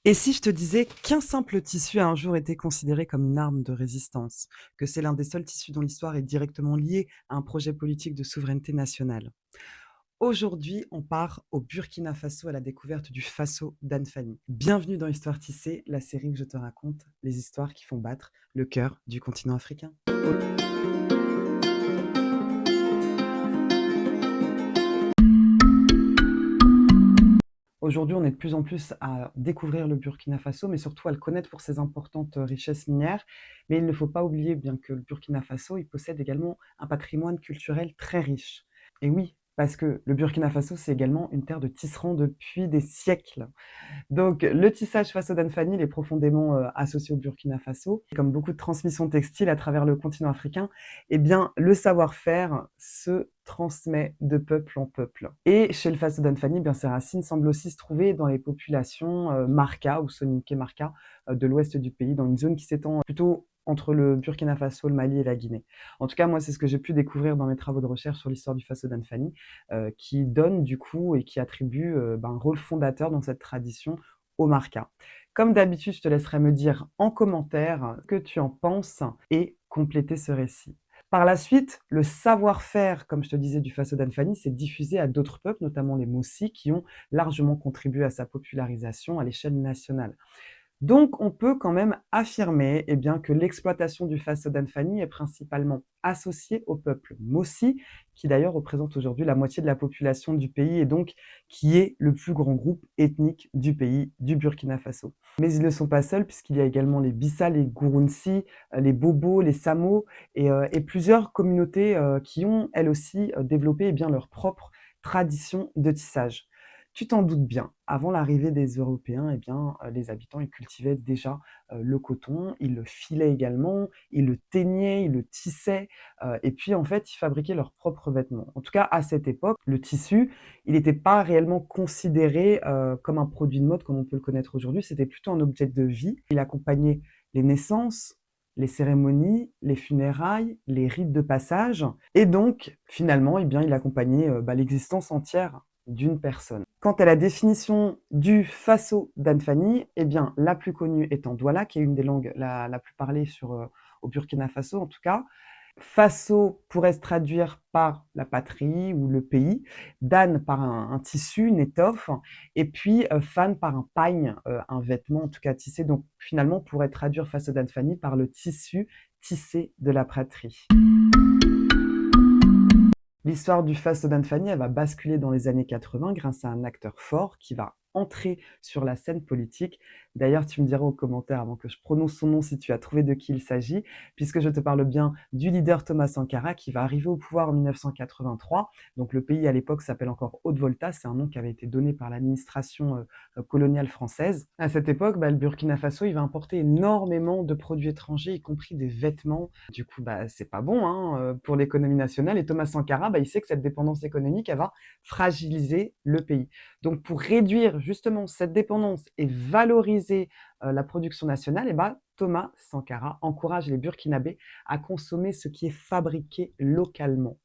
Et si je te disais qu'un simple tissu a un jour été considéré comme une arme de résistance, que c'est l'un des seuls tissus dont l'histoire est directement liée à un projet politique de souveraineté nationale? Aujourd'hui, on part au Burkina Faso à la découverte du Faso d'Anne Fanny. Bienvenue dans Histoire tissée, la série où je te raconte les histoires qui font battre le cœur du continent africain. Aujourd'hui, on est de plus en plus à découvrir le Burkina Faso, mais surtout à le connaître pour ses importantes richesses minières. Mais il ne faut pas oublier, bien que le Burkina Faso, il possède également un patrimoine culturel très riche. Et oui, parce que le Burkina Faso, c'est également une terre de tisserands depuis des siècles. Donc, le tissage faso-danfani, il est profondément associé au Burkina Faso. Comme beaucoup de transmissions textiles à travers le continent africain, eh bien, le savoir-faire se transmet de peuple en peuple. Et chez le faso-danfani, bien, ses racines semblent aussi se trouver dans les populations Marka ou Soninké Marka de l'ouest du pays, dans une zone qui s'étend plutôt entre le Burkina Faso, le Mali et la Guinée. En tout cas, moi, c'est ce que j'ai pu découvrir dans mes travaux de recherche sur l'histoire du faso-danfani, qui donne du coup et qui attribue un rôle fondateur dans cette tradition au marca. Comme d'habitude, je te laisserai me dire en commentaire ce que tu en penses et compléter ce récit. Par la suite, le savoir-faire, comme je te disais, du Faso d'Anfani s'est diffusé à d'autres peuples, notamment les Mossi, qui ont largement contribué à sa popularisation à l'échelle nationale. Donc, on peut quand même affirmer que l'exploitation du Faso d'Anfani est principalement associée au peuple Mossi, qui d'ailleurs représente aujourd'hui la moitié de la population du pays et donc qui est le plus grand groupe ethnique du pays, du Burkina Faso. Mais ils ne sont pas seuls puisqu'il y a également les Bissa, les Gurunsi, les Bobo, les Samo et plusieurs communautés qui ont elles aussi développé leur propre tradition de tissage. Tu t'en doutes bien, avant l'arrivée des Européens, les habitants ils cultivaient déjà le coton, ils le filaient également, ils le teignaient, ils le tissaient, et puis en fait, ils fabriquaient leurs propres vêtements. En tout cas, à cette époque, le tissu, il n'était pas réellement considéré comme un produit de mode comme on peut le connaître aujourd'hui, c'était plutôt un objet de vie. Il accompagnait les naissances, les cérémonies, les funérailles, les rites de passage, et donc finalement, il accompagnait l'existence entière d'une personne. Quant à la définition du Faso d'Anfani, la plus connue étant Douala, qui est une des langues la plus parlée au Burkina Faso en tout cas. Faso pourrait se traduire par la patrie ou le pays, Dan par un tissu, une étoffe, et puis Fan par un pagne, un vêtement en tout cas tissé. Donc finalement, on pourrait traduire Faso d'Anfani par le tissu tissé de la patrie. L'histoire du Faso d'Anfani, elle va basculer dans les années 80 grâce à un acteur fort qui va entrer sur la scène politique. D'ailleurs, tu me diras aux commentaires avant que je prononce son nom si tu as trouvé de qui il s'agit, puisque je te parle bien du leader Thomas Sankara qui va arriver au pouvoir en 1983. Donc le pays à l'époque s'appelle encore Haute-Volta, c'est un nom qui avait été donné par l'administration coloniale française. À cette époque, le Burkina Faso, il va importer énormément de produits étrangers, y compris des vêtements. Du coup, c'est pas bon pour l'économie nationale. Et Thomas Sankara, il sait que cette dépendance économique, elle va fragiliser le pays. Donc, pour réduire justement cette dépendance et valoriser la production nationale, Thomas Sankara encourage les Burkinabés à consommer ce qui est fabriqué localement.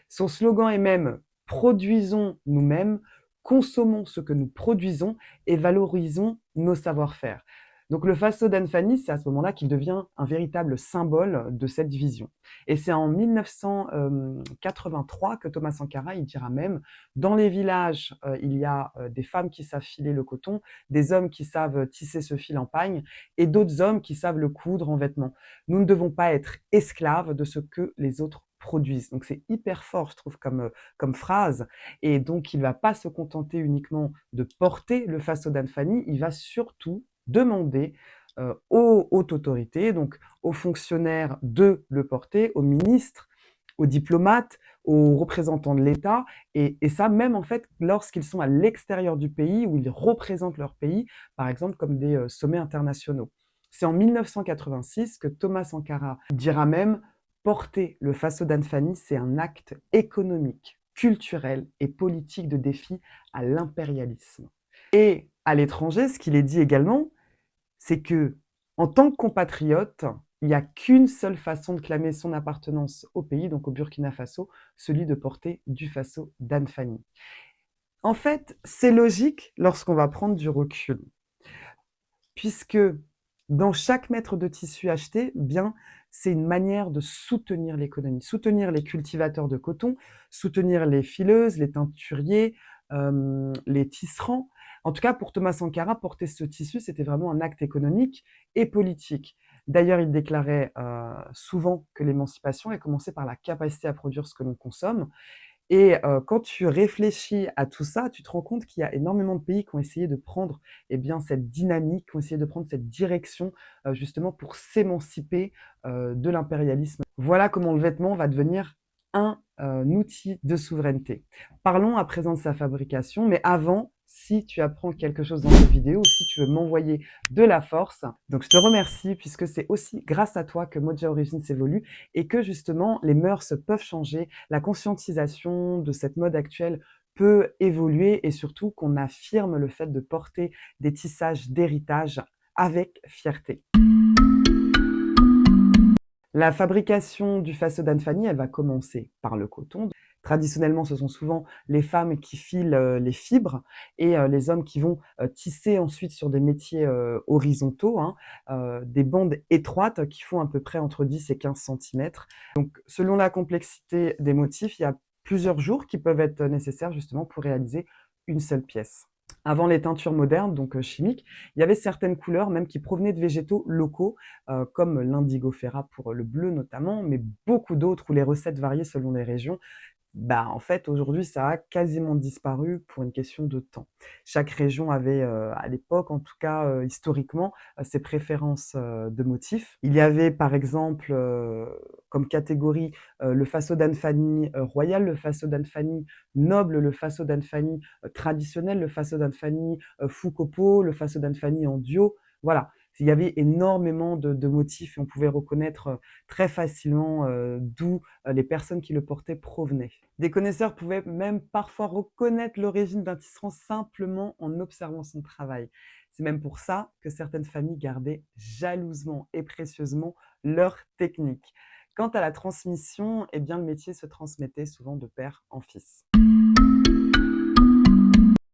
Son slogan est même « Produisons nous-mêmes, consommons ce que nous produisons et valorisons nos savoir-faire ». Donc le Faso d'Anfani, c'est à ce moment-là qu'il devient un véritable symbole de cette vision. Et c'est en 1983 que Thomas Sankara il dira même « Dans les villages, il y a des femmes qui savent filer le coton, des hommes qui savent tisser ce fil en pagne et d'autres hommes qui savent le coudre en vêtements. Nous ne devons pas être esclaves de ce que les autres produisent. » Donc c'est hyper fort, je trouve, comme phrase. Et donc il ne va pas se contenter uniquement de porter le Faso d'Anfani, il va surtout demander aux hautes autorités, donc aux fonctionnaires de le porter, aux ministres, aux diplomates, aux représentants de l'État, et ça même en fait lorsqu'ils sont à l'extérieur du pays, où ils représentent leur pays, par exemple comme des sommets internationaux. C'est en 1986 que Thomas Sankara dira même « Porter le Faso d'Anfani, c'est un acte économique, culturel et politique de défi à l'impérialisme ». Et à l'étranger, ce qu'il est dit également, c'est que, en tant que compatriote, il n'y a qu'une seule façon de clamer son appartenance au pays, donc au Burkina Faso, celui de porter du Faso d'Anfani. En fait, c'est logique lorsqu'on va prendre du recul. puisque dans chaque mètre de tissu acheté, bien, c'est une manière de soutenir l'économie, soutenir les cultivateurs de coton, soutenir les fileuses, les teinturiers, les tisserands. En tout cas, pour Thomas Sankara, porter ce tissu, c'était vraiment un acte économique et politique. D'ailleurs, il déclarait souvent que l'émancipation est commencée par la capacité à produire ce que l'on consomme. Et quand tu réfléchis à tout ça, tu te rends compte qu'il y a énormément de pays qui ont essayé de prendre, eh bien, cette dynamique, qui ont essayé de prendre cette direction, justement pour s'émanciper, de l'impérialisme. Voilà comment le vêtement va devenir un outil de souveraineté. Parlons à présent de sa fabrication, mais avant, si tu apprends quelque chose dans cette vidéo ou si tu veux m'envoyer de la force, donc je te remercie puisque c'est aussi grâce à toi que Moja Origins évolue et que justement les mœurs peuvent changer, la conscientisation de cette mode actuelle peut évoluer et surtout qu'on affirme le fait de porter des tissages d'héritage avec fierté. La fabrication du faso d'Anfani, elle va commencer par le coton. Traditionnellement, ce sont souvent les femmes qui filent les fibres et les hommes qui vont tisser ensuite sur des métiers horizontaux, hein, des bandes étroites qui font à peu près entre 10 et 15 centimètres. Donc, selon la complexité des motifs, il y a plusieurs jours qui peuvent être nécessaires justement pour réaliser une seule pièce. Avant les teintures modernes, donc chimiques, il y avait certaines couleurs même qui provenaient de végétaux locaux, comme l'indigo ferra pour le bleu notamment, mais beaucoup d'autres où les recettes variaient selon les régions. Bah, en fait, aujourd'hui, ça a quasiment disparu pour une question de temps. Chaque région avait, à l'époque, en tout cas, historiquement, ses préférences, de motifs. Il y avait, par exemple, comme catégorie, le faso d'Anfani, royal, le faso d'Anfani noble, le faso d'Anfani, traditionnel, le faso d'Anfani, Fukopo, le faso d'Anfani en duo. Voilà. Il y avait énormément de motifs et on pouvait reconnaître, très facilement, d'où les personnes qui le portaient provenaient. Des connaisseurs pouvaient même parfois reconnaître l'origine d'un tisserand simplement en observant son travail. C'est même pour ça que certaines familles gardaient jalousement et précieusement leur technique. Quant à la transmission, eh bien, le métier se transmettait souvent de père en fils.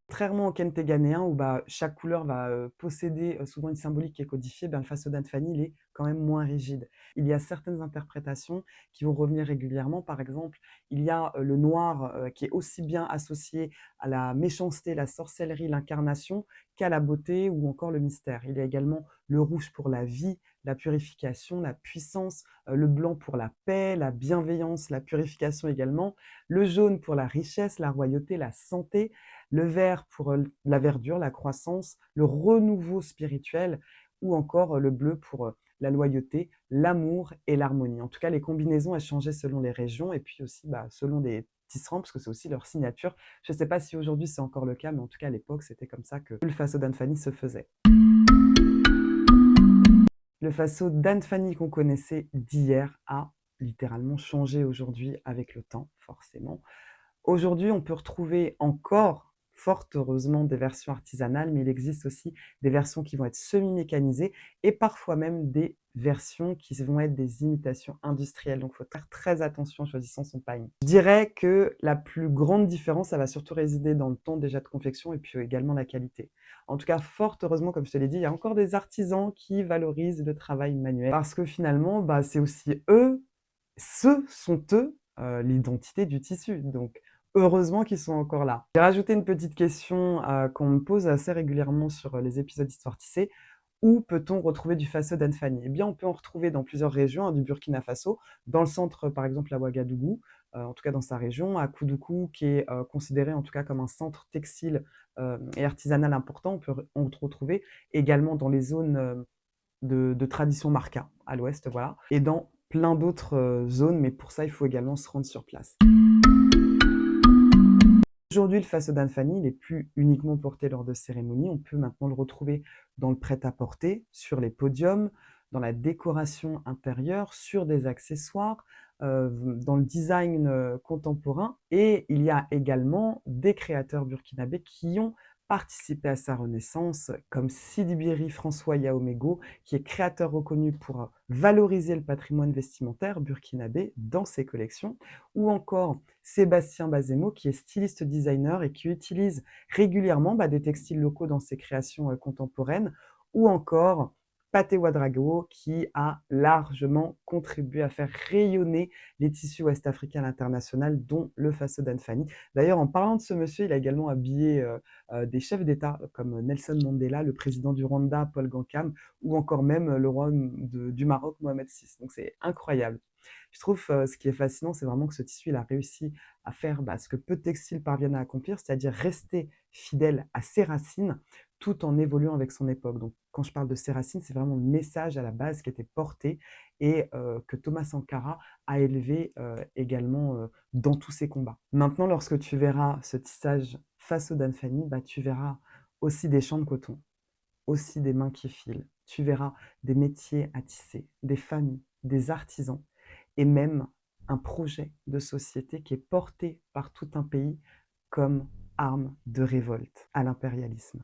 Contrairement au kente ghanéen où bah, chaque couleur va posséder souvent une symbolique qui est codifiée, ben, le faso d'Anfani il est quand même moins rigide. Il y a certaines interprétations qui vont revenir régulièrement. Par exemple, il y a le noir qui est aussi bien associé à la méchanceté, la sorcellerie, l'incarnation qu'à la beauté ou encore le mystère. Il y a également le rouge pour la vie, la purification, la puissance, le blanc pour la paix, la bienveillance, la purification également, le jaune pour la richesse, la royauté, la santé, le vert pour la verdure, la croissance, le renouveau spirituel, ou encore le bleu pour la loyauté, l'amour et l'harmonie. En tout cas, les combinaisons, elles changeaient selon les régions et puis aussi selon les tisserands, parce que c'est aussi leur signature. Je ne sais pas si aujourd'hui c'est encore le cas, mais en tout cas à l'époque, c'était comme ça que le faso d'Anfani se faisait. Le faso d'Anfani qu'on connaissait d'hier a littéralement changé aujourd'hui avec le temps, forcément. Aujourd'hui, on peut retrouver encore, fort heureusement, des versions artisanales, mais il existe aussi des versions qui vont être semi-mécanisées et parfois même des versions qui vont être des imitations industrielles. Donc, il faut faire très attention en choisissant son pagne. Je dirais que la plus grande différence, ça va surtout résider dans le temps déjà de confection et puis également la qualité. En tout cas, fort heureusement, comme je te l'ai dit, il y a encore des artisans qui valorisent le travail manuel parce que finalement, c'est aussi eux, ce sont eux, l'identité du tissu. Donc, heureusement qu'ils sont encore là. J'ai rajouté une petite question qu'on me pose assez régulièrement sur les épisodes Histoire Tissée. Où peut-on retrouver du faso d'Anfani? Eh bien, on peut en retrouver dans plusieurs régions, du Burkina Faso, dans le centre, par exemple, à Ouagadougou, en tout cas dans sa région, à Koudoukou, qui est considéré en tout cas comme un centre textile et artisanal important. On peut en retrouver également dans les zones de tradition marca, à l'ouest, voilà, et dans plein d'autres zones, mais pour ça, il faut également se rendre sur place. Aujourd'hui, le faso d'Anfani n'est plus uniquement porté lors de cérémonies, on peut maintenant le retrouver dans le prêt-à-porter, sur les podiums, dans la décoration intérieure, sur des accessoires, dans le design contemporain. Et il y a également des créateurs burkinabés qui ont participé à sa renaissance, comme Sidi Biri François Yaomego, qui est créateur reconnu pour valoriser le patrimoine vestimentaire burkinabé dans ses collections, ou encore Sébastien Bazemo, qui est styliste designer et qui utilise régulièrement des textiles locaux dans ses créations contemporaines, ou encore Pathé Ouédraogo qui a largement contribué à faire rayonner les tissus ouest-africains à l'international, dont le Faso d'Anfani. D'ailleurs, en parlant de ce monsieur, il a également habillé des chefs d'État comme Nelson Mandela, le président du Rwanda, Paul Gankam, ou encore même le roi du Maroc, Mohamed VI. Donc c'est incroyable. Je trouve ce qui est fascinant, c'est vraiment que ce tissu, il a réussi à faire ce que peu de textiles parviennent à accomplir, c'est-à-dire rester fidèle à ses racines tout en évoluant avec son époque. Donc quand je parle de ses racines, c'est vraiment le message à la base qui était porté et que Thomas Sankara a élevé également dans tous ses combats. Maintenant, lorsque tu verras ce tissage face au Danfani, tu verras aussi des champs de coton, aussi des mains qui filent. Tu verras des métiers à tisser, des familles, des artisans et même un projet de société qui est porté par tout un pays comme arme de révolte à l'impérialisme.